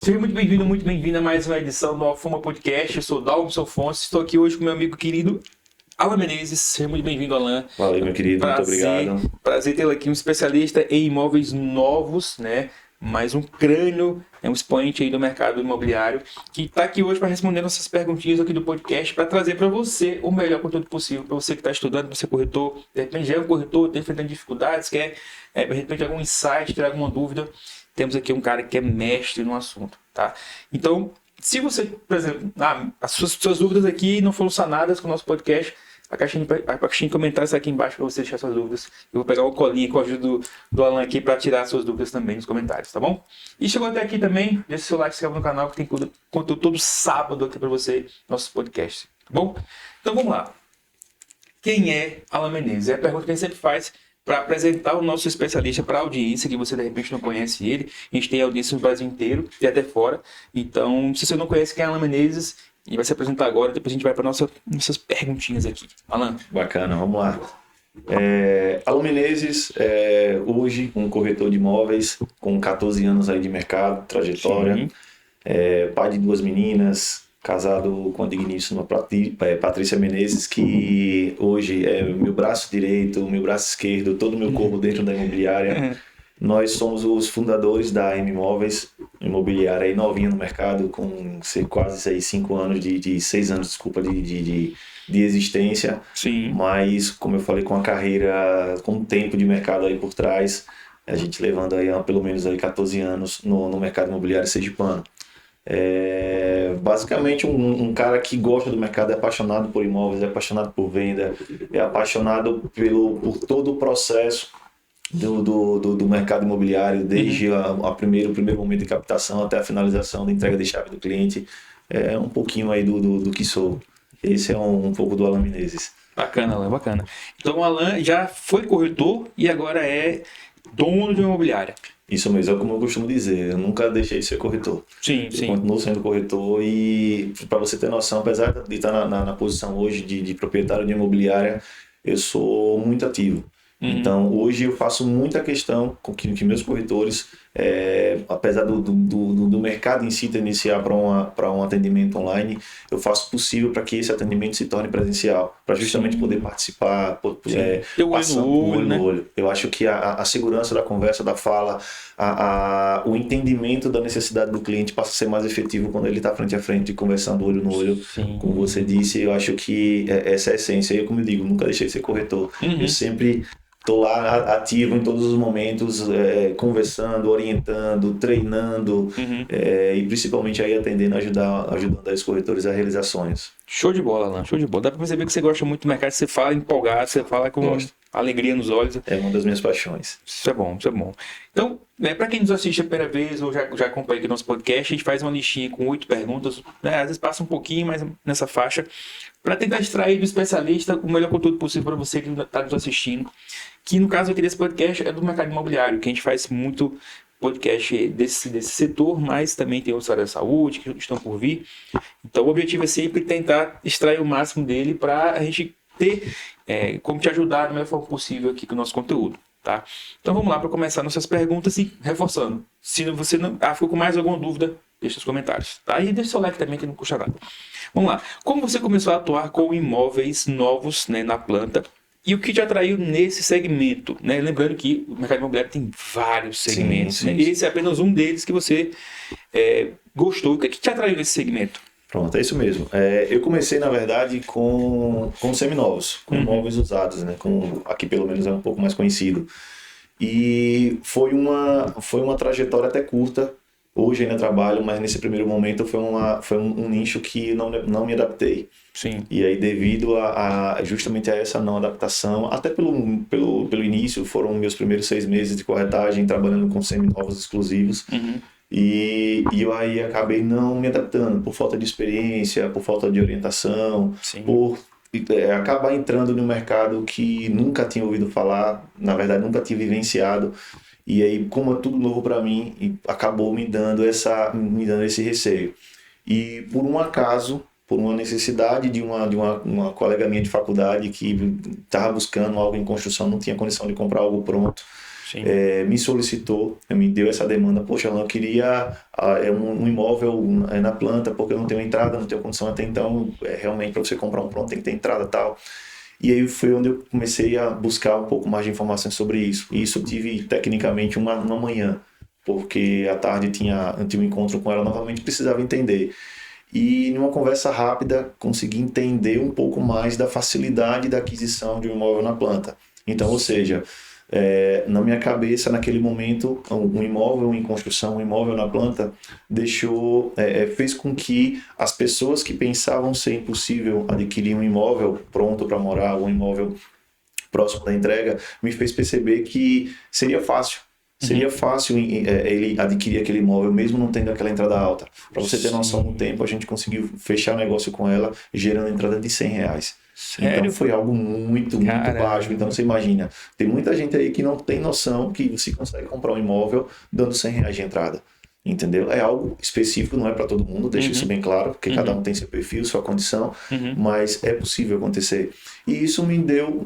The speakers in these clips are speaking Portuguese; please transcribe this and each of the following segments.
Seja muito bem-vindo a mais uma edição do Alfama Podcast. Eu sou o Dalmson Fonse, estou aqui hoje com meu amigo querido Alan Menezes. Seja muito bem-vindo, Alan. Valeu, meu querido, muito obrigado. Prazer tê-lo aqui, um especialista em imóveis novos, né? Mais um crânio, um expoente aí do mercado imobiliário, que está aqui hoje para responder nossas perguntinhas aqui do podcast, para trazer para você o melhor conteúdo possível, para você que está estudando, para você corretor, de repente já é um corretor, está enfrentando dificuldades, quer, de repente, algum insight, ter alguma dúvida. Temos aqui um cara que é mestre no assunto, tá? Então, se você, por exemplo, as suas dúvidas aqui não foram sanadas com o nosso podcast, a caixinha de comentários está aqui embaixo para você deixar suas dúvidas. Eu vou pegar o colinho com a ajuda do Alan aqui para tirar suas dúvidas também nos comentários, tá bom? E chegou até aqui também, deixa seu like, se inscreve no canal que tem conteúdo todo sábado aqui para você, nossos podcasts, tá bom? Então vamos lá. Quem é Alan Menezes? É a pergunta que a gente sempre faz para apresentar o nosso especialista para a audiência, que você de repente não conhece ele. A gente tem audiência no Brasil inteiro e até fora. Então, se você não conhece quem é Alan Menezes, ele vai se apresentar agora, depois a gente vai para nossas perguntinhas aqui. Alan. Bacana, vamos lá. Alan Menezes, hoje um corretor de imóveis com 14 anos aí de mercado, trajetória, pai de 2 meninas, casado com a digníssima Patrícia Menezes, que hoje é meu braço direito, meu braço esquerdo, todo o meu corpo dentro da imobiliária. Nós somos os fundadores da M Imóveis, imobiliária aí novinha no mercado, com quase 5 anos, 6 anos, desculpa, de existência. Sim. Mas, como eu falei, com a carreira, com o tempo de mercado aí por trás, a gente levando aí pelo menos aí 14 anos no mercado imobiliário sergipano. Basicamente um cara que gosta do mercado, é apaixonado por imóveis, é apaixonado por venda, é apaixonado por todo o processo do mercado imobiliário, desde o primeiro momento de captação até a finalização da entrega de chave do cliente. É um pouquinho aí do que sou. Esse é um pouco do Alan Menezes. Bacana, Alan, bacana. Então o Alan já foi corretor e agora é dono de uma imobiliária. Isso mesmo, é como eu costumo dizer, eu nunca deixei de ser corretor. Sim. Eu continuo sendo corretor e, para você ter noção, apesar de estar na posição hoje de proprietário de imobiliária, eu sou muito ativo. Então, hoje eu faço muita questão com que meus corretores, apesar do mercado em si tendenciar para um atendimento online, eu faço o possível para que esse atendimento se torne presencial, para justamente poder participar, passar olho no olho. Eu acho que a segurança da conversa, da fala, o entendimento da necessidade do cliente passa a ser mais efetivo quando ele está frente a frente, conversando olho no olho. Sim. Como você disse, eu acho que essa é a essência. Eu, como eu digo, nunca deixei de ser corretor. Eu sempre estou lá ativo em todos os momentos, conversando, orientando, treinando, e principalmente aí atendendo, ajudando os corretores a realizar sonhos. Show de bola, Alan, show de bola. Dá para perceber que você gosta muito do mercado, você fala empolgado, você fala com alegria nos olhos. É uma das minhas paixões. Isso é bom, isso é bom. Então, para quem nos assiste a primeira vez ou já acompanha aqui nosso podcast, a gente faz uma listinha com 8 perguntas, né? Às vezes passa um pouquinho mais nessa faixa, para tentar extrair do especialista o melhor conteúdo possível para você que está nos assistindo. Que no caso aqui desse podcast é do mercado imobiliário, que a gente faz muito podcast desse setor, mas também tem outros áreas da saúde que estão por vir. Então o objetivo é sempre tentar extrair o máximo dele para a gente ter como te ajudar da melhor forma possível aqui com o nosso conteúdo. Tá? Então vamos lá para começar nossas perguntas e reforçando. Se você não ficou com mais alguma dúvida, deixa nos comentários. Tá? E deixa seu like também que não custa nada. Vamos lá. Como você começou a atuar com imóveis novos, né, na planta? E o que te atraiu nesse segmento? Né? Lembrando que o mercado imobiliário tem vários segmentos. Sim. Né? E esse é apenas um deles que você gostou. O que te atraiu nesse segmento? Pronto, é isso mesmo. Eu comecei, na verdade, com seminovos, com imóveis usados, né? Aqui pelo menos é um pouco mais conhecido. E foi uma trajetória até curta. Hoje ainda trabalho, mas nesse primeiro momento foi um nicho que não me adaptei. Sim. E aí, devido justamente a essa não adaptação, até pelo início, foram meus primeiros 6 meses de corretagem, trabalhando com seminovos exclusivos. E eu aí acabei não me adaptando, por falta de experiência, por falta de orientação, por acabar entrando no mercado que nunca tinha ouvido falar, na verdade nunca tinha vivenciado. E aí, como é tudo novo para mim, acabou me dando esse receio. E por um acaso, por uma necessidade de uma colega minha de faculdade que estava buscando algo em construção, não tinha condição de comprar algo pronto. me solicitou, me deu essa demanda, poxa, Alan, eu queria um imóvel na planta, porque eu não tenho entrada, não tenho condição até então, realmente para você comprar um pronto tem que ter entrada e tal. E aí foi onde eu comecei a buscar um pouco mais de informações sobre isso. E isso eu tive tecnicamente uma manhã, porque à tarde eu tinha um encontro com ela novamente, precisava entender. E numa conversa rápida consegui entender um pouco mais da facilidade da aquisição de um imóvel na planta. Então, ou seja, na minha cabeça, naquele momento, um imóvel em construção, um imóvel na planta, fez com que as pessoas que pensavam ser impossível adquirir um imóvel pronto para morar, um imóvel próximo da entrega, me fez perceber que seria fácil. Seria fácil ele adquirir aquele imóvel, mesmo não tendo aquela entrada alta. Para você ter noção, no tempo, a gente conseguiu fechar negócio com ela, gerando entrada de R$100. Sério? Então foi algo muito baixo. Então você imagina, tem muita gente aí que não tem noção que você consegue comprar um imóvel dando R$100 de entrada. Entendeu? É algo específico, não é para todo mundo, deixa isso bem claro, porque cada um tem seu perfil, sua condição, mas é possível acontecer. E isso me deu,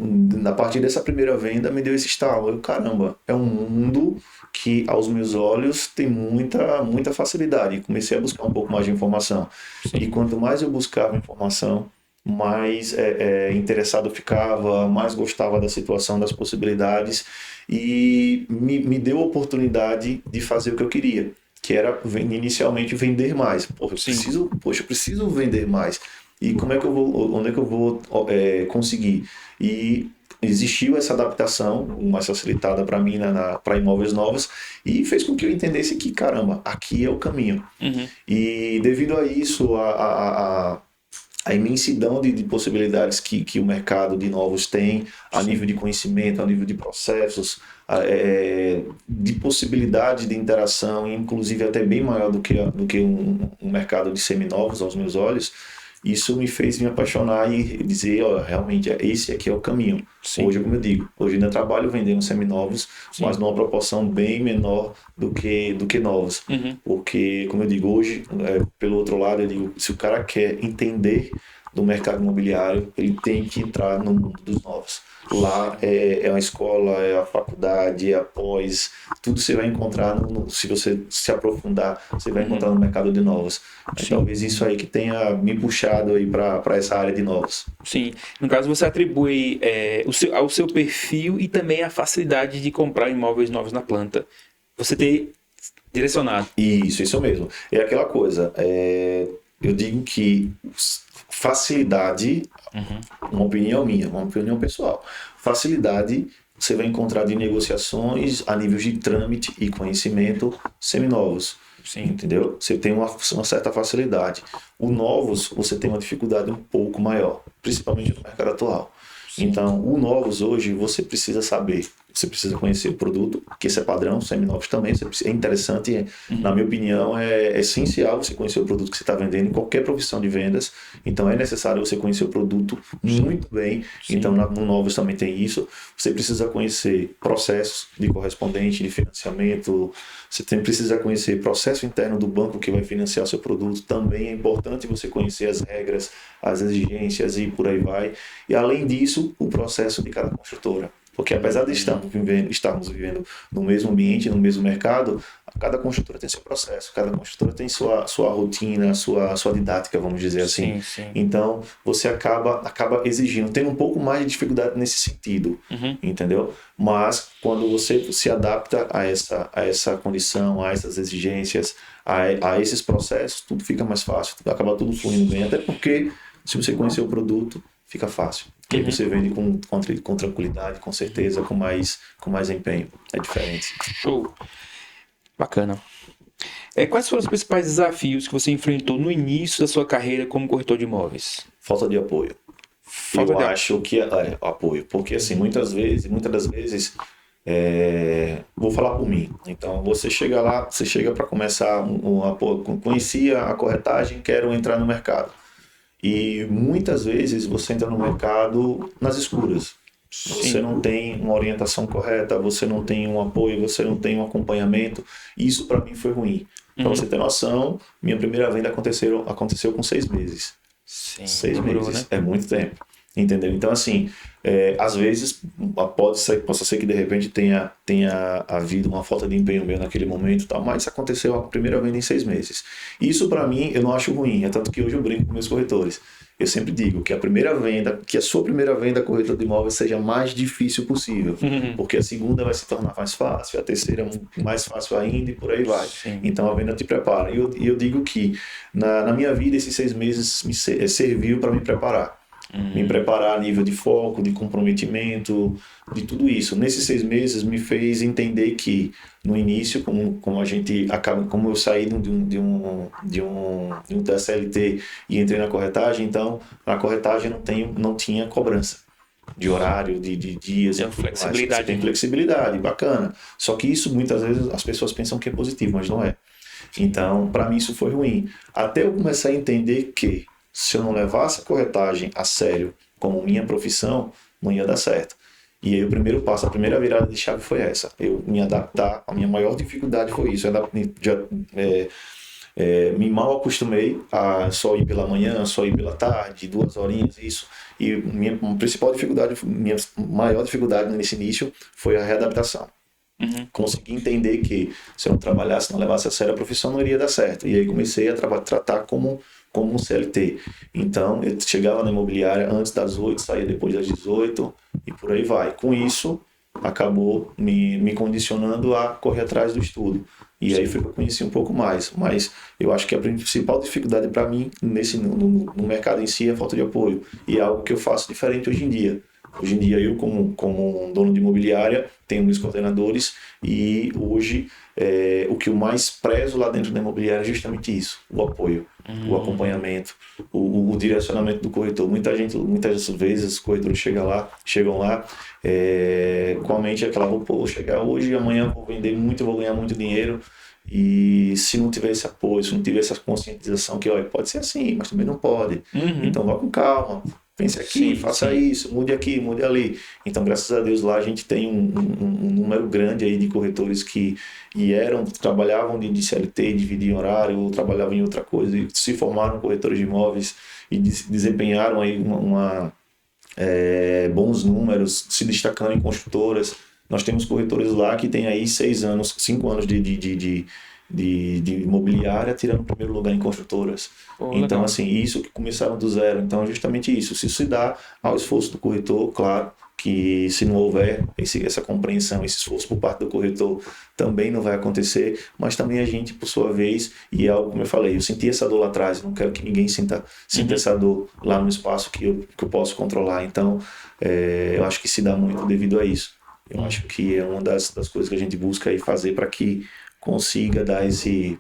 a partir dessa primeira venda, me deu esse estalo. Caramba, é um mundo que aos meus olhos tem muita facilidade. E comecei a buscar um pouco mais de informação. E quanto mais eu buscava informação, mais interessado eu ficava, mais gostava da situação, das possibilidades, e me deu a oportunidade de fazer o que eu queria, que era inicialmente vender mais. Eu preciso vender mais. E onde é que eu vou conseguir? E existiu essa adaptação mais facilitada para mim para imóveis novos, e fez com que eu entendesse que, caramba, aqui é o caminho. E devido a isso, a imensidão de possibilidades que o mercado de novos tem, a nível de conhecimento, a nível de processos, de possibilidade de interação, inclusive até bem maior do que um mercado de seminovos aos meus olhos, isso me fez me apaixonar e dizer, realmente, esse aqui é o caminho. Hoje, como eu digo, hoje ainda trabalho vendendo seminovos, mas numa proporção bem menor do que novos. Porque, como eu digo, hoje, pelo outro lado, eu digo, se o cara quer entender do mercado imobiliário, ele tem que entrar no mundo dos novos. Lá é uma escola, é a faculdade, é a pós, tudo você vai encontrar, se você se aprofundar, você vai encontrar no mercado de novos. Talvez isso aí que tenha me puxado aí para essa área de novos. Sim, no caso você atribui ao seu perfil e também a facilidade de comprar imóveis novos na planta. Você ter direcionado. Isso mesmo. É aquela coisa, eu digo que facilidade, uma opinião minha, uma opinião pessoal, facilidade você vai encontrar de negociações a nível de trâmite e conhecimento seminovos. Entendeu? Você tem uma certa facilidade. O novos, você tem uma dificuldade um pouco maior, principalmente no mercado atual. Então, o novos hoje, você precisa saber, você precisa conhecer o produto, que esse é padrão, seminovos também, é interessante, na minha opinião, é essencial você conhecer o produto que você está vendendo em qualquer profissão de vendas. Então, é necessário você conhecer o produto muito bem. Então, no novos também tem isso. Você precisa conhecer processos de correspondente, de financiamento, você precisa conhecer processo interno do banco que vai financiar o seu produto. Também é importante você conhecer as regras, as exigências e por aí vai. E, além disso, o processo de cada construtora. Porque apesar de estarmos vivendo no mesmo ambiente, no mesmo mercado, cada construtora tem seu processo, cada construtora tem sua rotina, sua didática, vamos dizer assim. Então, você acaba exigindo, tendo um pouco mais de dificuldade nesse sentido, entendeu? Mas, quando você se adapta a essa condição, a essas exigências, a esses processos, tudo fica mais fácil, acaba tudo fluindo bem. Até porque, se você conhecer o produto, fica fácil. Porque você vende com tranquilidade, com certeza, com mais empenho. É diferente. Show. Bacana. Quais foram os principais desafios que você enfrentou no início da sua carreira como corretor de imóveis? Falta de apoio. Acho que é apoio. Porque, assim, muitas das vezes, vou falar por mim. Então, você chega lá, você chega para começar um apoio. Conhecia a corretagem, quero entrar no mercado. E muitas vezes você entra no mercado nas escuras. Você não tem uma orientação correta, você não tem um apoio, você não tem um acompanhamento. Isso para mim foi ruim. Para você ter noção, minha primeira venda aconteceu com 6 meses. 6 meses, né? É muito tempo. Entendeu? Então, assim, às vezes possa ser que de repente tenha havido uma falta de empenho meu naquele momento e tal, mas aconteceu a primeira venda em 6 meses. Isso para mim eu não acho ruim, é tanto que hoje eu brinco com meus corretores. Eu sempre digo que que a sua primeira venda corretora de imóveis seja mais difícil possível, porque a segunda vai se tornar mais fácil, a terceira mais fácil ainda e por aí vai. Sim. Então a venda te prepara. E eu digo que na minha vida esses 6 meses serviu para me preparar. Me preparar a nível de foco, de comprometimento, de tudo isso. Nesses 6 meses me fez entender que no início, como a gente acaba, como eu saí da CLT e entrei na corretagem, então na corretagem não tinha cobrança de horário, de dias. Tem flexibilidade. Você tem flexibilidade, bacana. Só que isso muitas vezes as pessoas pensam que é positivo, mas não é. Então, para mim isso foi ruim. Até eu começar a entender que se eu não levasse a corretagem a sério como minha profissão, não ia dar certo. E aí o primeiro passo, a primeira virada de chave foi essa. Eu me adaptar, a minha maior dificuldade foi isso. Me mal acostumei a só ir pela manhã, só ir pela tarde, 2 horinhas, isso. E minha maior dificuldade nesse início foi a readaptação. Consegui entender que se eu não trabalhasse, não levasse a sério a profissão, não iria dar certo. E aí comecei a tratar como um CLT. Então, eu chegava na imobiliária antes das 8, saía depois das 18 e por aí vai. Com isso, acabou me condicionando a correr atrás do estudo. E aí foi que eu conheci um pouco mais. Mas eu acho que a principal dificuldade para mim no mercado em si é a falta de apoio. E é algo que eu faço diferente hoje em dia. Hoje em dia eu, como um dono de imobiliária, tenho meus coordenadores e hoje o que eu mais prezo lá dentro da imobiliária é justamente isso, o apoio, o acompanhamento, o direcionamento do corretor. Muitas vezes os corretores chegam lá com a mente aquela, vou chegar hoje, amanhã vou vender muito, vou ganhar muito dinheiro. E se não tiver esse apoio, se não tiver essa conscientização que pode ser assim, mas também não pode. Então vá com calma. Pense aqui, faça isso, mude aqui, mude ali. Então, graças a Deus, lá a gente tem um número grande aí de corretores que trabalhavam de CLT, dividiam horário, ou trabalhavam em outra coisa, e se formaram corretores de imóveis e desempenharam aí bons números, se destacando em construtoras. Nós temos corretores lá que têm aí 5 anos de imobiliária, tirando o primeiro lugar em construtoras. Então, legal. assim, isso que começaram do zero. Então, justamente isso. Se dá ao esforço do corretor, claro que se não houver essa compreensão, esse esforço por parte do corretor, também não vai acontecer, mas também a gente, por sua vez, e é algo como eu falei, eu senti essa dor lá atrás, não quero que ninguém sinta essa dor lá no espaço que eu posso controlar. Então, eu acho que se dá muito devido a isso. Eu acho que é uma das coisas que a gente busca aí fazer para que consiga dar esse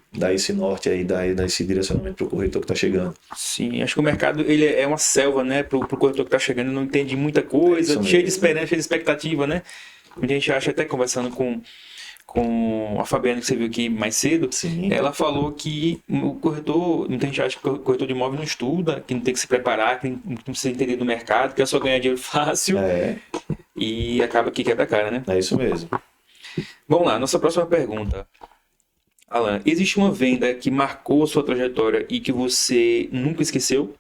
norte aí, dar esse direcionamento para o corretor que está chegando. Sim, acho que o mercado ele é uma selva, né, para o corretor que está chegando, não entende muita coisa, cheio de esperança, cheio de expectativa, né? A gente acha, até conversando com a Fabiana, que você viu aqui mais cedo, Sim. Ela falou que o corretor, muita gente acha que o corretor de imóvel não estuda, que não tem que se preparar, que não precisa entender do mercado, que é só ganhar dinheiro fácil e acaba que quebra a cara, né? É isso mesmo. Vamos lá, nossa próxima pergunta. Alan, existe uma venda que marcou a sua trajetória e que você nunca esqueceu?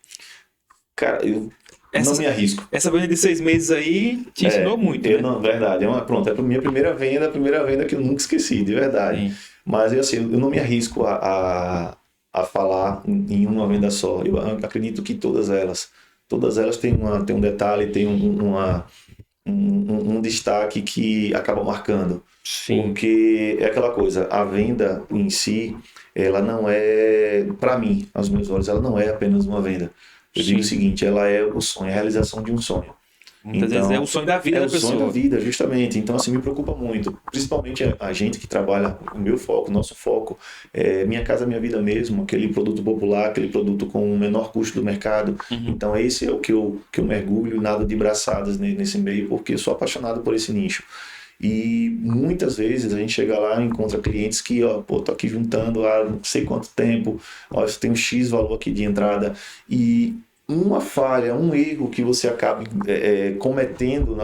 Cara, eu não me arrisco. Essa venda de 6 meses aí te ensinou muito, né? Não, verdade. É a minha primeira venda que eu nunca esqueci, de verdade. Sim. Mas assim, eu não me arrisco a falar em uma venda só. Eu acredito que todas elas têm um detalhe, têm um destaque que acaba marcando. Sim. Porque é aquela coisa, a venda em si, ela não é, para mim, aos meus olhos, ela não é apenas uma venda. Eu digo o seguinte, ela é o sonho, a realização de um sonho. Muitas vezes é o sonho da vida da pessoa. É o sonho da vida, justamente. Então, assim, me preocupa muito. Principalmente a gente que trabalha, o meu foco, o nosso foco, Minha Casa Minha Vida mesmo, aquele produto popular, aquele produto com o menor custo do mercado. Então, esse é o que eu mergulho, nada de braçadas nesse meio, porque eu sou apaixonado por esse nicho. E muitas vezes a gente chega lá e encontra clientes que, tô aqui juntando há não sei quanto tempo, eu tenho X valor aqui de entrada, e uma falha, um erro que você acabe cometendo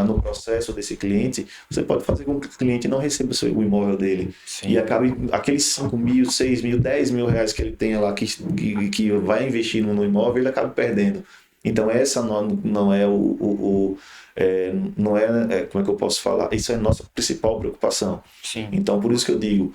no processo desse cliente, você pode fazer com que o cliente não receba o imóvel dele. Sim. E acabe aqueles 5 mil, 6 mil, 10 mil reais que ele tenha lá, que vai investir no imóvel, ele acaba perdendo. Então essa não é como é que eu posso falar? Isso é a nossa principal preocupação. Sim. Então por isso que eu digo,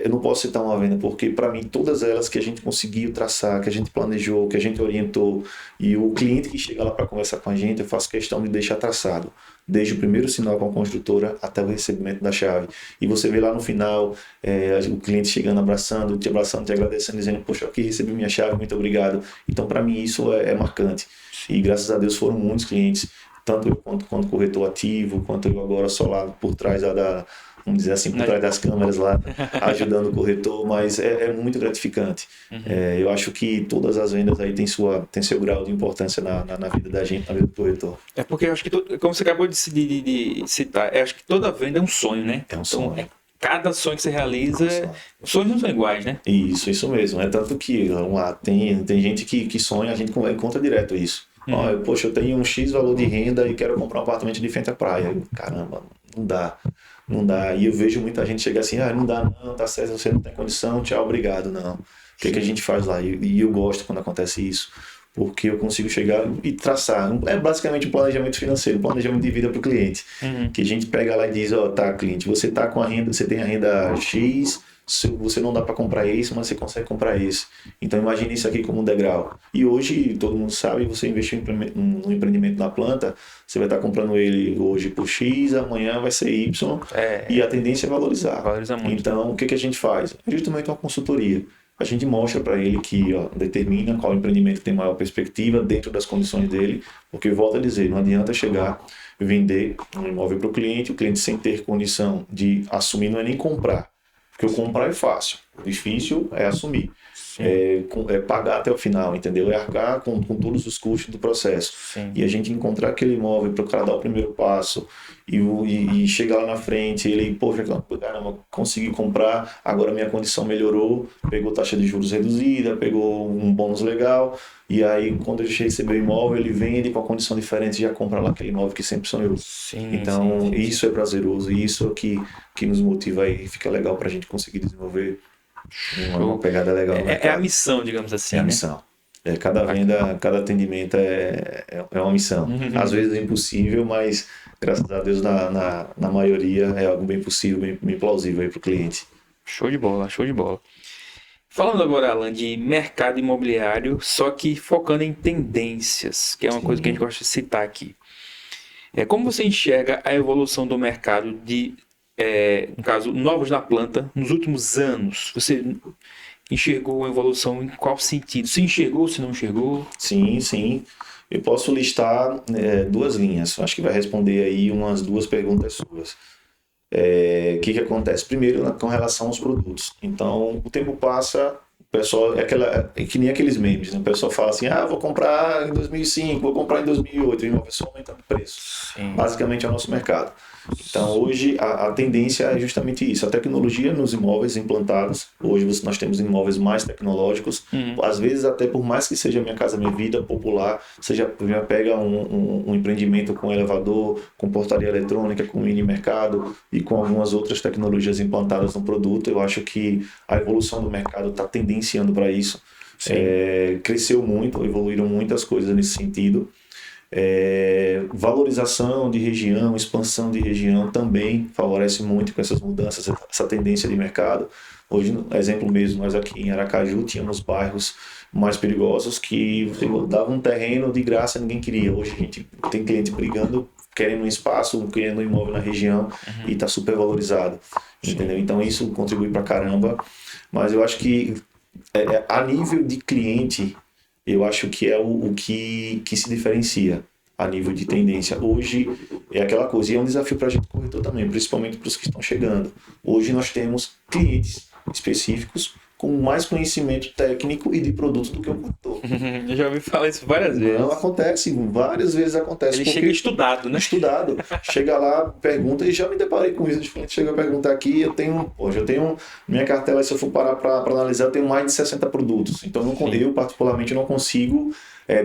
eu não posso citar uma venda, porque para mim todas elas que a gente conseguiu traçar, que a gente planejou, que a gente orientou, e o cliente que chega lá para conversar com a gente, eu faço questão de deixar traçado, desde o primeiro sinal com a construtora até o recebimento da chave. E você vê lá no final o cliente chegando, te agradecendo, dizendo, poxa, aqui recebi minha chave, muito obrigado. Então para mim isso é marcante. E graças a Deus foram muitos clientes, tanto eu quanto corretor ativo, quanto eu agora só lá por trás vamos dizer assim, por trás das câmeras lá, ajudando o corretor, mas é muito gratificante. Eu acho que todas as vendas aí têm seu grau de importância na vida da gente, na vida do corretor. É porque eu acho que, como você acabou de citar, eu acho que toda venda é um sonho, né? É um sonho. Então, cada sonho que você realiza, os sonhos não são iguais, né? Isso mesmo. É tanto que, vamos lá, tem gente que sonha, a gente encontra direto isso. Poxa, eu tenho um X valor de renda e quero comprar um apartamento de frente à praia. Caramba, não dá. E eu vejo muita gente chegar assim, não dá não, tá certo, você não tem condição, tchau, obrigado, não. O que a gente faz lá? E eu gosto quando acontece isso, porque eu consigo chegar e traçar. É basicamente um planejamento financeiro, um planejamento de vida para o cliente. Que a gente pega lá e diz, tá, cliente, você tá com a renda, você tem a renda X, você não dá para comprar esse, mas você consegue comprar esse. Então imagine isso aqui como um degrau. E hoje, todo mundo sabe, você investir no empreendimento na planta, você vai estar comprando ele hoje por X, amanhã vai ser Y, e a tendência é valorizar. Valoriza muito. Então, o que a gente faz? É justamente uma consultoria. A gente mostra para ele que determina qual empreendimento tem maior perspectiva dentro das condições dele, porque, volto a dizer, não adianta chegar e vender um imóvel para o cliente sem ter condição de assumir, não é nem comprar. Porque o comprar é fácil, o difícil é assumir, é pagar até o final, entendeu? É arcar com todos os custos do processo. Sim. E a gente encontrar aquele imóvel para o cara dar o primeiro passo e chegar lá na frente, ele, poxa, caramba, consegui comprar, agora minha condição melhorou, pegou taxa de juros reduzida, pegou um bônus legal, e aí quando ele receber o imóvel, ele vende com a condição diferente e já compra lá aquele imóvel que sempre sonhou. Então, isso é prazeroso, e isso é que nos motiva e fica legal para a gente conseguir desenvolver uma pegada legal no mercado. É a missão, digamos assim. É a missão. Cada venda, cada atendimento é uma missão. Às vezes é impossível, mas graças a Deus na maioria é algo bem possível, bem plausível aí para o cliente. Show de bola, show de bola. Falando agora, Alan, de mercado imobiliário, só que focando em tendências, que é uma coisa que a gente gosta de citar aqui. Como você enxerga a evolução do mercado no caso, novos na planta, nos últimos anos? Você enxergou a evolução em qual sentido? Se enxergou, se não enxergou? Sim. Eu posso listar 2 linhas. Acho que vai responder aí umas 2 perguntas suas. O que acontece? Primeiro, com relação aos produtos. Então, o tempo passa, o pessoal, é que nem aqueles memes, né? O pessoal fala assim, vou comprar em 2005, vou comprar em 2008, e uma pessoa aumentando o preço. Sim. Basicamente é o nosso mercado. Então, hoje, a tendência é justamente isso. A tecnologia nos imóveis implantados. Hoje, nós temos imóveis mais tecnológicos. Às vezes, até por mais que seja Minha Casa Minha Vida popular, você já pega um empreendimento com elevador, com portaria eletrônica, com mini mercado e com algumas outras tecnologias implantadas no produto. Eu acho que a evolução do mercado está tendenciando para isso. Cresceu muito, evoluíram muitas coisas nesse sentido. Valorização de região, expansão de região também favorece muito com essas mudanças, essa tendência de mercado. Hoje, exemplo mesmo, nós aqui em Aracaju tínhamos bairros mais perigosos que você dava um terreno de graça, ninguém queria. Hoje a gente tem cliente brigando, querendo um espaço, querendo um imóvel na região e está super valorizado, entendeu? Então isso contribui pra caramba, mas eu acho que a nível de cliente, eu acho que é o que se diferencia a nível de tendência. Hoje é aquela coisa, e é um desafio para a gente corretor também, principalmente para os que estão chegando. Hoje nós temos clientes específicos com mais conhecimento técnico e de produtos do que o corretor. Eu já ouvi falar isso várias vezes. Não, acontece, várias vezes acontece. Ele chega estudado, né? Estudado. Chega lá, pergunta, e já me deparei com isso. O cliente chega a perguntar aqui, eu tenho minha cartela, se eu for parar para analisar, eu tenho mais de 60 produtos. Então, eu particularmente não consigo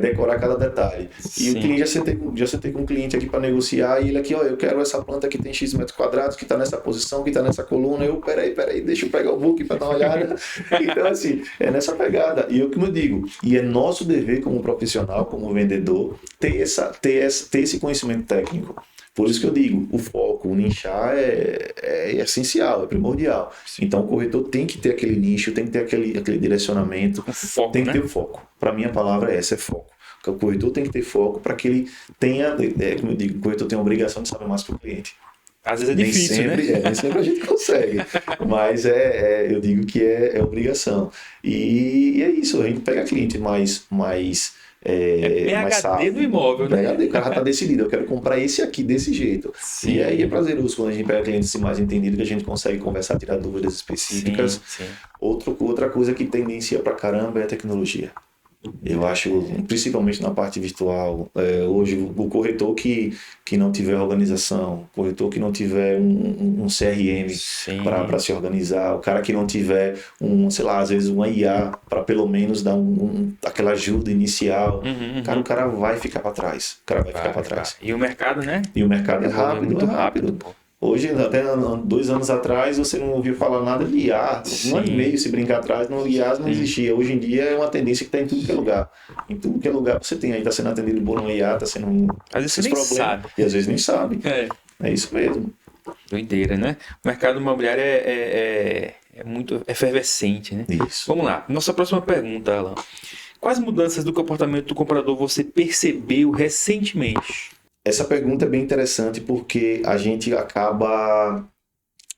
decorar cada detalhe. E o cliente, já sentei com um cliente aqui para negociar, e ele aqui, ó, eu quero essa planta que tem X metros quadrados, que está nessa posição, que está nessa coluna. Eu, peraí, deixa eu pegar o book para dar uma olhada. Então, assim, é nessa pegada. E eu como eu digo, e é nosso dever como profissional, como vendedor, ter esse conhecimento técnico. Por isso que eu digo, o foco, o nichar é essencial, é primordial. Sim. Então o corretor tem que ter aquele nicho, tem que ter aquele direcionamento, foco, tem que né? ter o foco. Para mim a palavra é essa, é foco. O corretor tem que ter foco para que ele tenha, como eu digo, o corretor tem a obrigação de saber mais que o cliente. Às vezes é difícil, né? Nem sempre a gente consegue, mas eu digo que é obrigação. E é isso, a gente pega cliente mais PhD sábio, do imóvel, né? PhD, o cara já está decidido, eu quero comprar esse aqui desse jeito. Sim. E aí é prazeroso quando a gente pega clientes mais entendidos, que a gente consegue conversar, tirar dúvidas específicas. Sim. Outra coisa que tendencia pra caramba é a tecnologia. Eu acho, principalmente na parte virtual, hoje o corretor que não tiver organização, o corretor que não tiver um CRM para se organizar, o cara que não tiver às vezes uma IA para pelo menos dar aquela ajuda inicial, o cara vai ficar para trás. O cara vai ficar para trás. E o mercado, né? E o mercado é rápido, muito rápido. Pô. Hoje, até 2 anos atrás, você não ouviu falar nada de IA. Um ano e meio, se brincar atrás, IA não existia. Hoje em dia é uma tendência que está em tudo que é lugar. Em tudo que é lugar você tem aí, está sendo atendido por uma IA, está sendo às vezes você nem sabe. E às vezes nem sabe. É isso mesmo. Doideira, né? O mercado imobiliário é muito efervescente, né? Isso. Vamos lá. Nossa próxima pergunta, Alan. Quais mudanças do comportamento do comprador você percebeu recentemente? Essa pergunta é bem interessante porque a gente acaba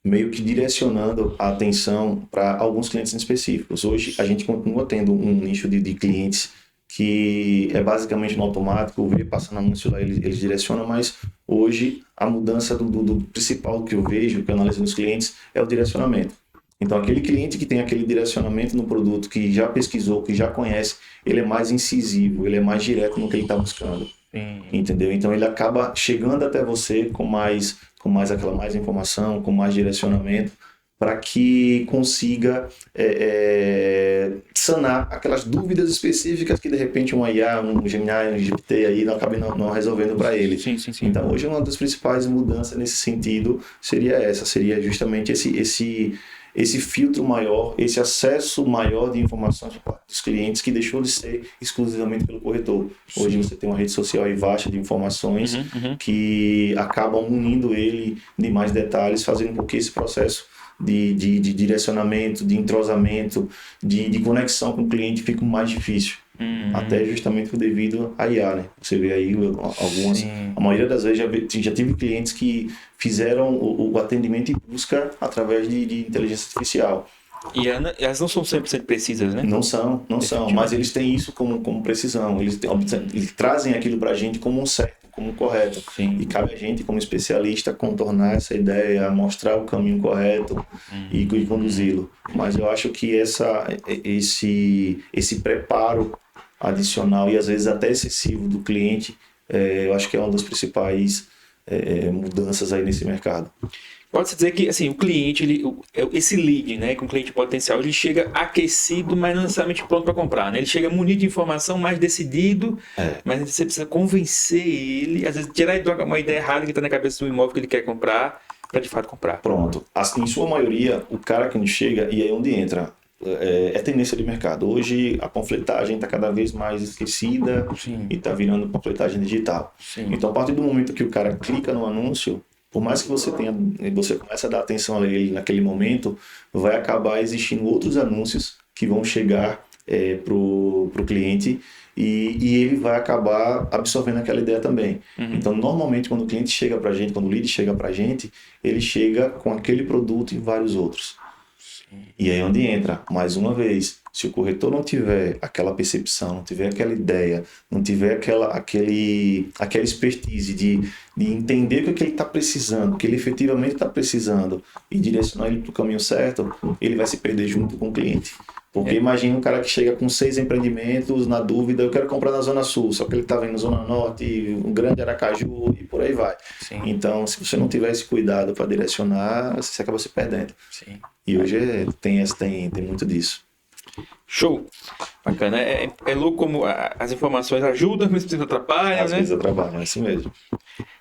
meio que direcionando a atenção para alguns clientes específicos. Hoje a gente continua tendo um nicho de clientes que é basicamente no automático, passando anúncio lá, eles direcionam, mas hoje a mudança do principal que eu vejo, que eu analiso nos clientes, é o direcionamento. Então aquele cliente que tem aquele direcionamento no produto, que já pesquisou, que já conhece, ele é mais incisivo, ele é mais direto no que ele está buscando. Entendeu? Então ele acaba chegando até você com mais informação, com mais direcionamento, para que consiga sanar aquelas dúvidas específicas que de repente um IA, um Gemini, um GPT aí acaba não resolvendo para ele. Sim. Então hoje uma das principais mudanças nesse sentido seria justamente esse filtro maior, esse acesso maior de informações dos clientes, que deixou de ser exclusivamente pelo corretor. Hoje você tem uma rede social aí vasta de informações que acabam unindo ele de mais detalhes, fazendo com que esse processo de direcionamento, de entrosamento, de conexão com o cliente fique mais difícil. Até justamente devido à IA, né? Você vê aí algumas... A maioria das vezes já tive clientes que fizeram o atendimento e busca através de inteligência artificial. E elas não são 100% precisas, né? Não são, mas eles têm isso como precisão. Eles trazem aquilo pra gente como um certo, como um correto. E cabe a gente, como especialista, contornar essa ideia, mostrar o caminho correto e conduzi-lo. Mas eu acho que esse preparo adicional e às vezes até excessivo do cliente, eu acho que é uma das principais mudanças aí nesse mercado. Pode-se dizer que assim, o cliente, esse lead, né, com cliente potencial, ele chega aquecido, mas não necessariamente pronto para comprar, né? Ele chega munido de informação, mais decidido, mas você precisa convencer ele, às vezes tirar uma ideia errada que está na cabeça do imóvel que ele quer comprar, para de fato comprar. Pronto. Assim, em sua maioria, o cara que chega, e aí onde entra, é tendência de mercado. Hoje a panfletagem está cada vez mais esquecida e está virando panfletagem digital. Então, a partir do momento que o cara clica no anúncio, por mais que você comece a dar atenção a ele naquele momento, vai acabar existindo outros anúncios que vão chegar pro cliente e ele vai acabar absorvendo aquela ideia também. Então, normalmente, quando o cliente chega pra gente, quando o lead chega pra gente, ele chega com aquele produto e vários outros. E aí onde entra, mais uma vez, se o corretor não tiver aquela percepção, não tiver aquela ideia, não tiver aquela expertise de entender o que ele está precisando, o que ele efetivamente está precisando e direcionar ele para o caminho certo, ele vai se perder junto com o cliente. Porque imagina um cara que chega com 6 empreendimentos, na dúvida, eu quero comprar na Zona Sul, só que ele está vendo Zona Norte, um grande Aracaju e por aí vai. Então, se você não tiver esse cuidado para direcionar, você acaba se perdendo. E hoje tem muito disso. Show! Bacana. É louco como as informações ajudam, mas atrapalham, Às né? vezes atrapalha, é assim mesmo.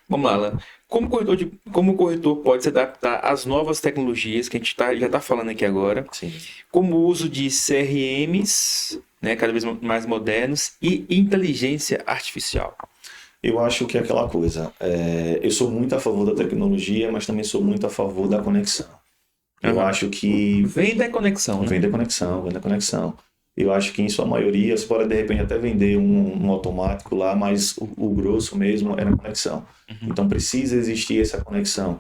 Vamos lá, Alan. Como o corretor pode se adaptar às novas tecnologias que a gente já está falando aqui agora, Sim. como o uso de CRMs, né, cada vez mais modernos, e inteligência artificial? Eu acho que é aquela coisa. Eu sou muito a favor da tecnologia, mas também sou muito a favor da conexão. Eu Aham. acho que Vem da conexão, né? vem da conexão, vem da conexão. Eu acho que em sua maioria, você pode de repente até vender um automático lá, mas o grosso mesmo é na conexão. Então precisa existir essa conexão.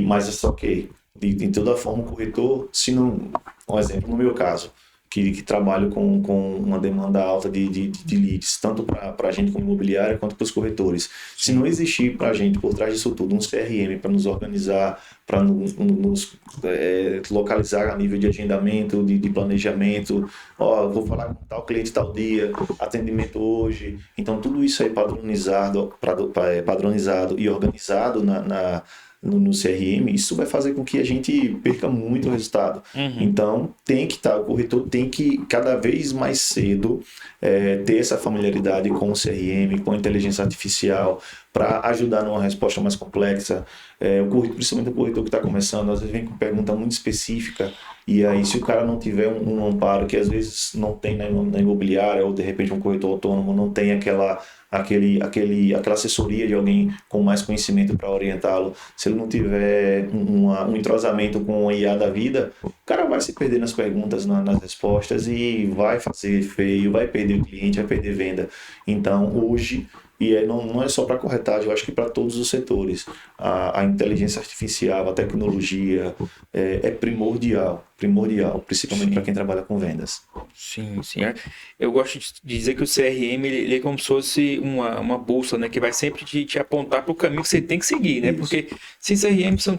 Mas é só que, de toda forma, o corretor, se não. Um exemplo, no meu caso, que trabalho com uma demanda alta de leads, tanto para a gente como imobiliária, quanto para os corretores. Se não existir para a gente, por trás disso tudo, um CRM para nos organizar, para nos localizar a nível de agendamento, de planejamento, vou falar com tal cliente tal dia, atendimento hoje. Então, tudo isso aí padronizado e organizado no CRM, isso vai fazer com que a gente perca muito resultado. Então, o corretor tem que, cada vez mais cedo, ter essa familiaridade com o CRM, com a inteligência artificial, para ajudar numa resposta mais complexa. Principalmente o corretor que está começando, às vezes vem com pergunta muito específica, e aí se o cara não tiver um amparo que às vezes não tem na imobiliária, ou de repente um corretor autônomo não tem aquela assessoria de alguém com mais conhecimento para orientá-lo, se ele não tiver um entrosamento com a IA da vida, o cara vai se perder nas perguntas, nas respostas, e vai fazer feio, vai perder o cliente, vai perder venda. Então, hoje, não é só para corretagem, eu acho que para todos os setores, a inteligência artificial, a tecnologia é primordial, principalmente para quem trabalha com vendas. Sim, sim. Eu gosto de dizer que o CRM ele é como se fosse uma bússola, né? Que vai sempre te apontar para o caminho que você tem que seguir, né? Isso. Porque sem CRM você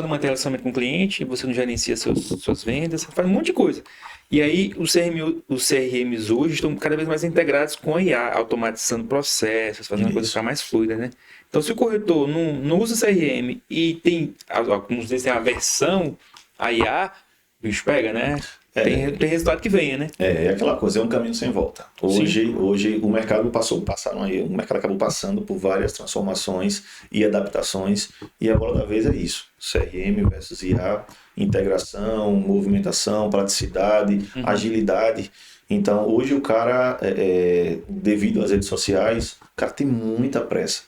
não mantém relacionamento com o cliente, você não gerencia suas vendas, você faz um monte de coisa. E aí os CRMs hoje estão cada vez mais integrados com a IA, automatizando processos, fazendo a coisa ficar mais fluida, né? Então se o corretor não usa CRM e tem, alguns vezes tem a versão a IA, o bicho pega, né? Tem resultado que venha, né? É aquela coisa, é um caminho sem volta. Hoje o mercado o mercado acabou passando por várias transformações e adaptações, e a bola da vez é isso: CRM versus IA, integração, movimentação, praticidade, agilidade. Então, hoje o cara, devido às redes sociais, o cara tem muita pressa.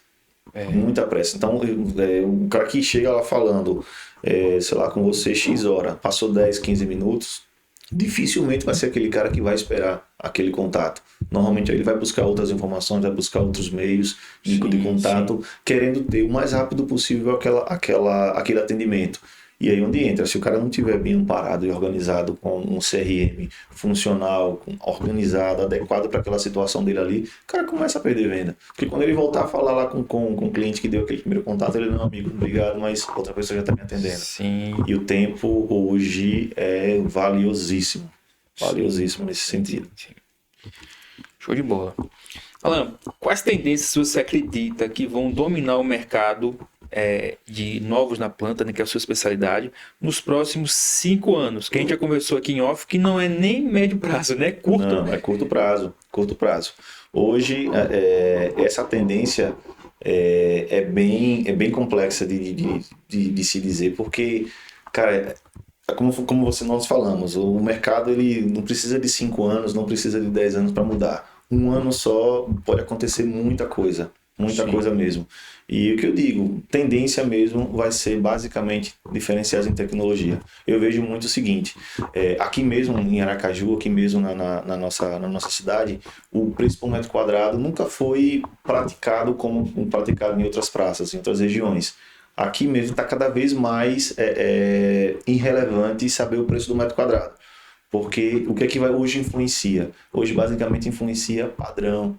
Muita pressa. Então, o cara que chega lá falando, sei lá, com você X hora, passou 10, 15 minutos, dificilmente vai ser aquele cara que vai esperar aquele contato. Normalmente ele vai buscar outras informações, vai buscar outros meios de contato, querendo ter o mais rápido possível aquele atendimento. E aí onde entra, se o cara não tiver bem amparado e organizado com um CRM funcional, organizado, adequado para aquela situação dele ali, o cara começa a perder venda. Porque quando ele voltar a falar lá com o cliente que deu aquele primeiro contato, ele não, amigo, obrigado, mas outra pessoa já está me atendendo. Sim. E o tempo hoje é valiosíssimo. Valiosíssimo nesse sentido. Sim. Show de bola. Alan, quais tendências você acredita que vão dominar o mercado de novos na planta, né, que é a sua especialidade, nos próximos 5 anos? Que a gente já conversou aqui em off, que não é nem médio prazo, né? Não, é curto prazo. Curto prazo. Hoje, essa tendência é bem complexa de se dizer, porque, cara, como nós falamos, o mercado ele não precisa de 5 anos, não precisa de 10 anos para mudar. Um ano só pode acontecer muita coisa mesmo. E o que eu digo, tendência mesmo vai ser basicamente diferenciais em tecnologia. Eu vejo muito o seguinte, aqui mesmo em Aracaju, aqui mesmo na nossa cidade, o preço por metro quadrado nunca foi praticado como praticado em outras praças, em outras regiões. Aqui mesmo está cada vez mais irrelevante saber o preço do metro quadrado. Porque o que é que hoje influencia? Hoje basicamente influencia padrão,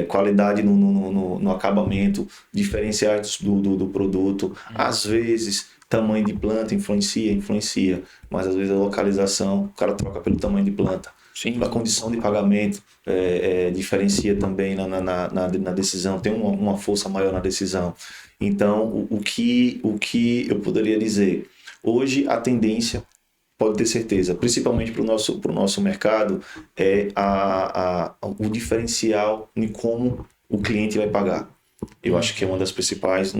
qualidade no acabamento, diferenciais do produto. Às vezes, tamanho de planta influencia, mas às vezes a localização, o cara troca pelo tamanho de planta. Sim. A condição de pagamento diferencia também na decisão, tem uma força maior na decisão. Então, o que eu poderia dizer? Hoje, a tendência pode ter certeza, principalmente para o nosso mercado, é o diferencial em como o cliente vai pagar. Eu acho que é uma das principais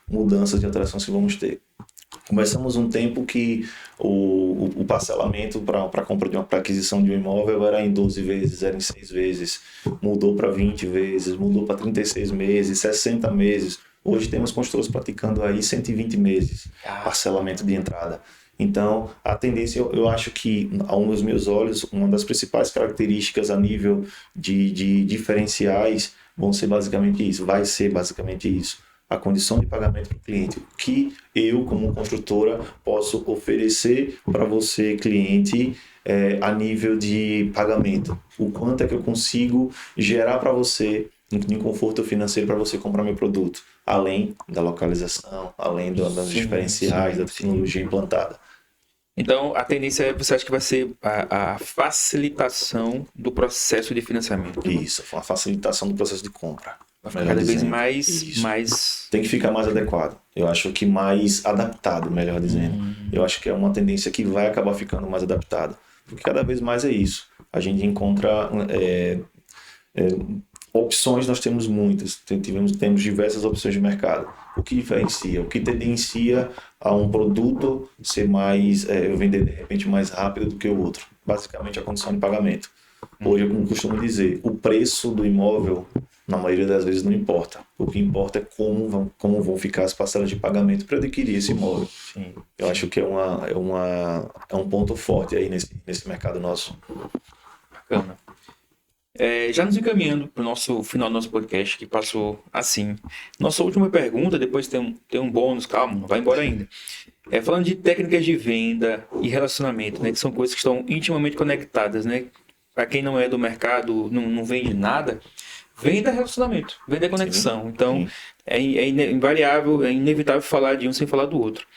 mudanças de alteração que vamos ter. Começamos um tempo que o parcelamento para aquisição de um imóvel era em 12 vezes, era em 6 vezes, mudou para 20 vezes, mudou para 36 meses, 60 meses. Hoje temos construtores praticando aí 120 meses, parcelamento de entrada. Então, a tendência, eu acho que, aos meus olhos, uma das principais características a nível de diferenciais vai ser basicamente isso. A condição de pagamento para o cliente, o que eu, como construtora, posso oferecer para você, cliente, a nível de pagamento. O quanto é que eu consigo gerar para você de conforto financeiro para você comprar meu produto, além da localização, além das diferenciais, da tecnologia implantada. Então, a tendência você acha que vai ser a facilitação do processo de financiamento? Isso, a facilitação do processo de compra. Vai ficar cada vez mais... Tem que ficar mais adequado. Eu acho que mais adaptado, melhor dizendo. Eu acho que é uma tendência que vai acabar ficando mais adaptada. Porque cada vez mais é isso. A gente encontra... opções nós temos muitas. Temos diversas opções de mercado. O que diferencia? O que tendencia a um produto ser mais... vender de repente mais rápido do que o outro. Basicamente a condição de pagamento. Hoje, como costumo dizer, o preço do imóvel, na maioria das vezes, não importa. O que importa é como vão ficar as parcelas de pagamento para adquirir esse imóvel. Sim. Eu acho que é um ponto forte aí nesse mercado nosso. Bacana. Já nos encaminhando para o final do nosso podcast, que passou assim. Nossa última pergunta, depois tem um bônus, calma, não vai embora ainda. Falando de técnicas de venda e relacionamento, né, que são coisas que estão intimamente conectadas, né? Para quem não é do mercado, não vende nada, venda é relacionamento, venda é conexão. Sim, então, sim. É invariável, é inevitável falar de um sem falar do outro.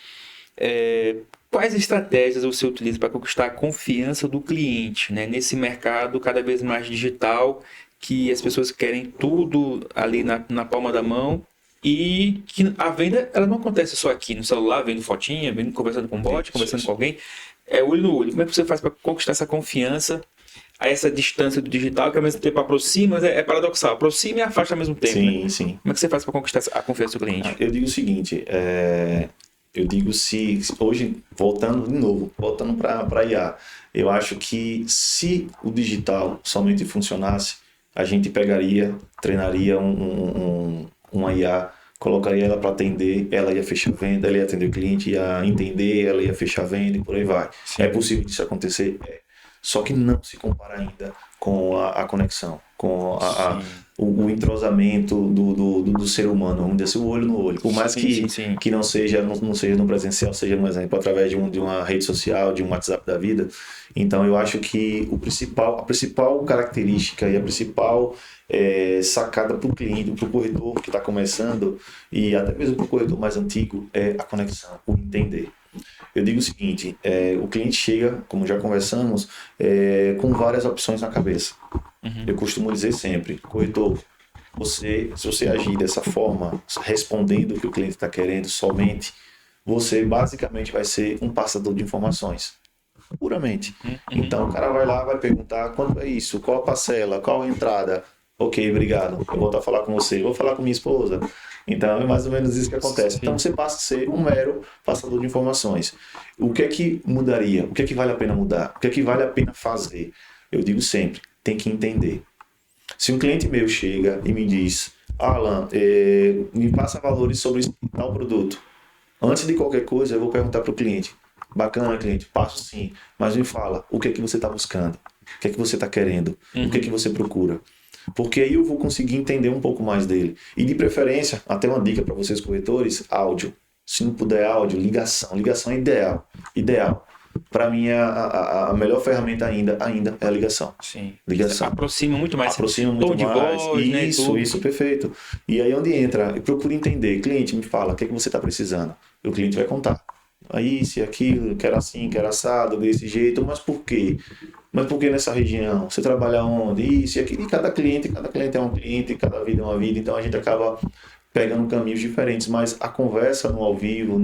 Quais estratégias você utiliza para conquistar a confiança do cliente, né? Nesse mercado cada vez mais digital, que as pessoas querem tudo ali na palma da mão e que a venda ela não acontece só aqui no celular, vendo fotinha, conversando com um bot, conversando com alguém. É olho no olho. Como é que você faz para conquistar essa confiança a essa distância do digital, que ao mesmo tempo aproxima, mas é paradoxal, aproxima e afasta ao mesmo tempo? Sim, né? Sim. Como é que você faz para conquistar a confiança do cliente? Eu digo o seguinte, se hoje, voltando para a IA, eu acho que se o digital somente funcionasse, a gente treinaria uma IA, colocaria ela para atender, ela ia fechar a venda, ela ia atender o cliente, ia entender, ela ia fechar a venda e por aí vai. Sim. É possível isso acontecer? Só que não se compara ainda com a conexão, com o entrosamento do ser humano, vamos dizer assim, o olho no olho. Por mais que não seja no presencial, seja, por exemplo, através de uma rede social, de um WhatsApp da vida. Então, eu acho que a principal característica e a principal sacada para o cliente, para o corretor que está começando, e até mesmo para o corretor mais antigo, é a conexão, o entender. Eu digo o seguinte, o cliente chega, como já conversamos, com várias opções na cabeça. Eu costumo dizer sempre, corretor, se você agir dessa forma, respondendo o que o cliente está querendo somente, você basicamente vai ser um passador de informações, puramente. Então o cara vai lá, vai perguntar quanto é isso, qual a parcela, qual a entrada. Ok, obrigado, eu vou voltar a falar com você, vou falar com minha esposa. Então é mais ou menos isso que acontece. Então você passa a ser um mero passador de informações. O que é que mudaria? O que é que vale a pena mudar? O que é que vale a pena fazer? Eu digo sempre, tem que entender. Se um cliente meu chega e me diz, Alan, me passa valores sobre tal produto. Antes de qualquer coisa, eu vou perguntar para o cliente. Bacana, cliente, passo sim, mas me fala, o que é que você está buscando? O que é que você está querendo? O que é que você procura? Porque aí eu vou conseguir entender um pouco mais dele. E de preferência, até uma dica para vocês corretores, áudio. Se não puder áudio, ligação. Ligação é ideal. Para mim, a melhor ferramenta ainda é a ligação. Sim. Ligação. Aproxima muito mais. Aproxima muito mais. De voz, isso, perfeito. E aí onde entra, procura entender. Cliente, me fala, o que é que você está precisando? E o cliente vai contar. Aí, isso e aquilo, quero assim, quero assado, desse jeito, mas por quê? Mas por que nessa região? Você trabalha onde? Isso e aquilo. E cada cliente é um cliente, cada vida é uma vida, então a gente acaba pegando caminhos diferentes, mas a conversa no ao vivo,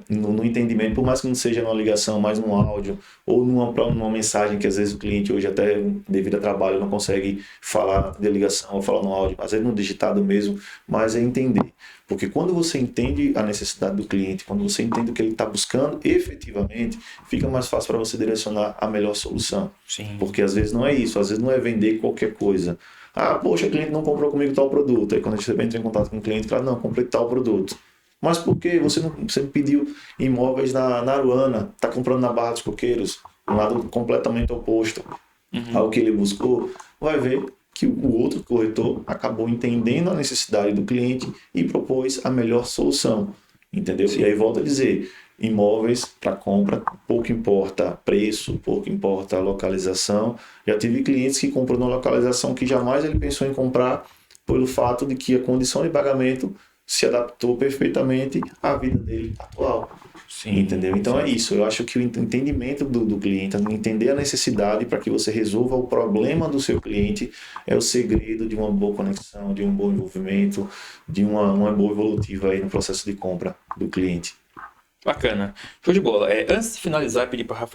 no entendimento, por mais que não seja numa ligação, mas num áudio ou numa mensagem que às vezes o cliente hoje até devido a trabalho não consegue falar de ligação ou falar no áudio, às vezes no digitado mesmo, mas é entender. Porque quando você entende a necessidade do cliente, quando você entende o que ele está buscando, efetivamente, fica mais fácil para você direcionar a melhor solução. Sim. Porque às vezes não é isso, às vezes não é vender qualquer coisa. Ah, poxa, o cliente não comprou comigo tal produto. Aí quando a gente entra em contato com o cliente, fala, não, comprei tal produto. Mas por que você me pediu imóveis na Aruana, está comprando na Barra dos Coqueiros, um lado completamente oposto ao que ele buscou? Vai ver que o outro corretor acabou entendendo a necessidade do cliente e propôs a melhor solução, entendeu? Sim. E aí volta a dizer, imóveis para compra, pouco importa preço, pouco importa localização. Já tive clientes que comprou numa localização que jamais ele pensou em comprar pelo fato de que a condição de pagamento se adaptou perfeitamente à vida dele atual. Sim, entendeu? Então é isso. Eu acho que o entendimento do cliente, entender a necessidade para que você resolva o problema do seu cliente é o segredo de uma boa conexão, de um bom envolvimento, de uma boa evolutiva aí no processo de compra do cliente. Bacana. Show de bola. Antes de finalizar, pedir para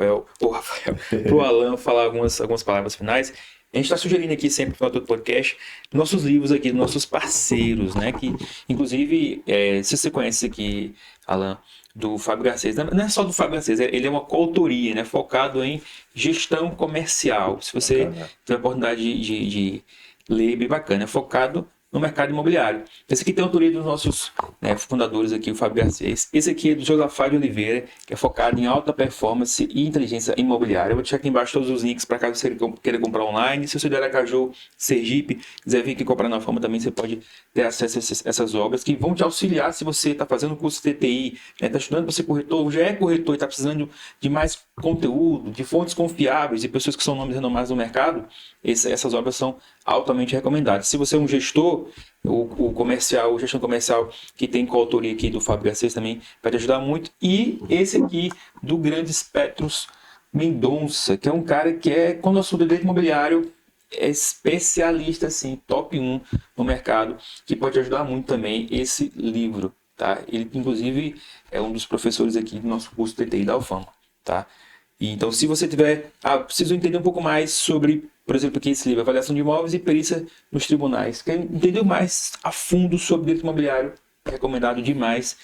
o Alan falar algumas palavras finais. A gente está sugerindo aqui sempre no final do podcast nossos livros aqui, nossos parceiros, né? Que, inclusive, se você conhece aqui, Alan, do Fábio Garcês, não é só do Fábio Garcês, ele é uma coautoria, né? Focado em gestão comercial. Se você tiver a oportunidade de ler, bem bacana. É focado no mercado imobiliário. Esse aqui tem a autoria dos nossos fundadores aqui, o Fábio Garcês. Esse aqui é do Josafá de Oliveira, que é focado em alta performance e inteligência imobiliária. Eu vou deixar aqui embaixo todos os links para caso você queira comprar online. Se você der Aracaju, Sergipe, quiser vir aqui comprar na Fama também, você pode ter acesso a essas obras que vão te auxiliar se você está fazendo curso de TTI, está estudando para ser corretor, já é corretor e está precisando de mais conteúdo, de fontes confiáveis e pessoas que são nomes renomados no mercado. Essas obras são altamente recomendadas. Se você é um gestor, o gestão comercial que tem coautoria aqui do Fábio Garcês também vai te ajudar muito. E esse aqui do Grandes Petros Mendonça, que é um cara que quando o assunto é direito imobiliário, é especialista, assim, top 1 no mercado, que pode ajudar muito também esse livro, tá? Ele, inclusive, é um dos professores aqui do nosso curso TTI da Alfama, tá? E, então, se você tiver... preciso entender um pouco mais sobre, por exemplo, aqui esse livro, Avaliação de Imóveis e Perícia nos Tribunais. Quer entender mais a fundo sobre direito imobiliário? É recomendado demais.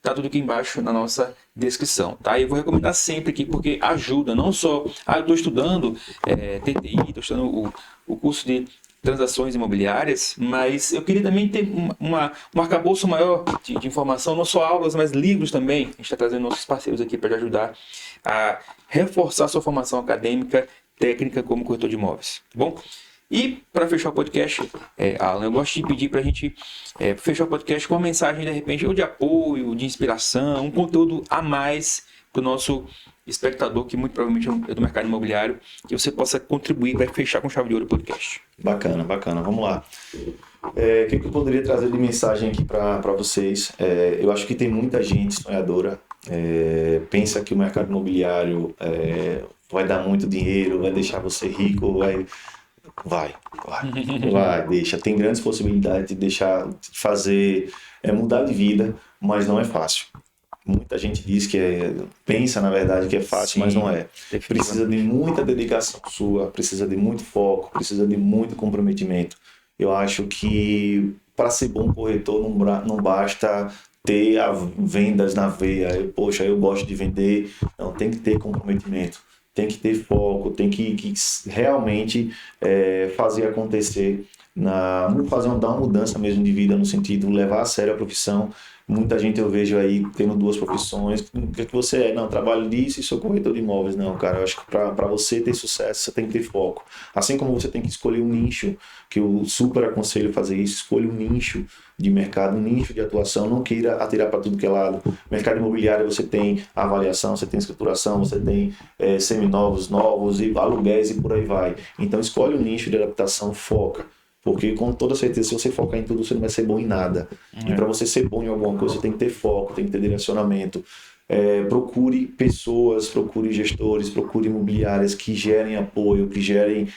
Tá tudo aqui embaixo na nossa descrição, tá? E eu vou recomendar sempre aqui porque ajuda, não só... eu estou estudando TTI, estou estudando o curso de transações imobiliárias, mas eu queria também ter um arcabouço maior de informação, não só aulas, mas livros também. A gente está trazendo nossos parceiros aqui para te ajudar a reforçar sua formação acadêmica, técnica como corretor de imóveis, tá bom? E para fechar o podcast, Alan, eu gosto de pedir para a gente fechar o podcast com uma mensagem, de repente, ou de apoio, de inspiração, um conteúdo a mais para o nosso espectador, que muito provavelmente é do mercado imobiliário, que você possa contribuir para fechar com chave de ouro o podcast. Bacana, vamos lá. O que eu poderia trazer de mensagem aqui para vocês? Eu acho que tem muita gente sonhadora, pensa que o mercado imobiliário vai dar muito dinheiro, vai deixar você rico, vai, deixa. Tem grandes possibilidades de fazer, mudar de vida, mas não é fácil. Muita gente diz pensa na verdade que é fácil, sim, mas não é. Precisa de muita dedicação sua, precisa de muito foco, precisa de muito comprometimento. Eu acho que para ser bom corretor não basta ter vendas na veia. Eu gosto de vender. Não, tem que ter comprometimento, tem que ter foco, tem que realmente fazer acontecer, dar uma mudança mesmo de vida, no sentido de levar a sério a profissão. Muita gente eu vejo aí tendo duas profissões. O que você é? Não, trabalho disso e sou corretor de imóveis. Não, cara, eu acho que para você ter sucesso, você tem que ter foco. Assim como você tem que escolher um nicho, que eu super aconselho fazer isso, escolha um nicho de mercado, um nicho de atuação, não queira atirar para tudo que é lado. Mercado imobiliário você tem avaliação, você tem escrituração, você tem seminovos, novos e aluguéis e por aí vai. Então escolhe um nicho de adaptação, foca. Porque com toda certeza, se você focar em tudo, você não vai ser bom em nada. E para você ser bom em alguma coisa, você tem que ter foco, tem que ter direcionamento. procure pessoas, procure gestores, procure imobiliárias que gerem apoio, que gerem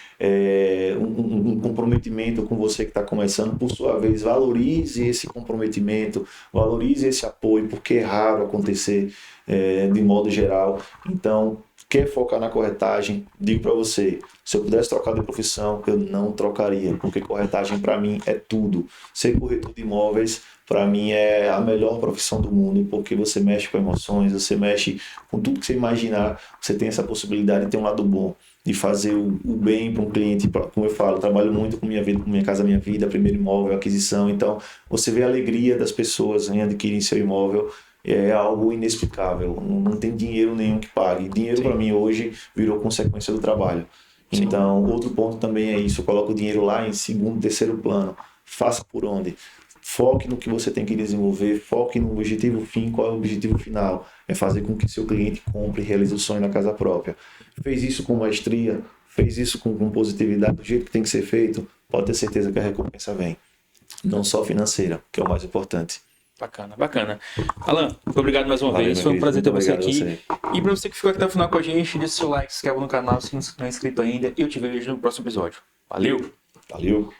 um comprometimento com você que está começando. Por sua vez, valorize esse comprometimento, valorize esse apoio, porque é raro acontecer de modo geral. Então, quer focar na corretagem, digo para você, se eu pudesse trocar de profissão, eu não trocaria, porque corretagem para mim é tudo. Ser corretor de imóveis, para mim, é a melhor profissão do mundo, porque você mexe com emoções, você mexe com tudo que você imaginar, você tem essa possibilidade de ter um lado bom, de fazer o bem para um cliente. Como eu falo, eu trabalho muito com minha vida, com Minha Casa Minha Vida, primeiro imóvel, aquisição, então você vê a alegria das pessoas em adquirirem seu imóvel, é algo inexplicável, não tem dinheiro nenhum que pague. Dinheiro para mim hoje virou consequência do trabalho. Sim. Então, outro ponto também é isso, eu coloco o dinheiro lá em segundo, terceiro plano. Faça por onde? Foque no que você tem que desenvolver, foque no objetivo fim. Qual é o objetivo final? É fazer com que seu cliente compre e realize o sonho na casa própria. Fez isso com maestria, fez isso com positividade, do jeito que tem que ser feito, pode ter certeza que a recompensa vem. Não só financeira, que é o mais importante. Bacana, bacana. Alan, muito obrigado mais uma vez. Foi um prazer ter você aqui. E para você que ficou aqui até o final com a gente, deixa o seu like, se inscreva no canal se não é inscrito ainda. Eu te vejo no próximo episódio. Valeu! Valeu!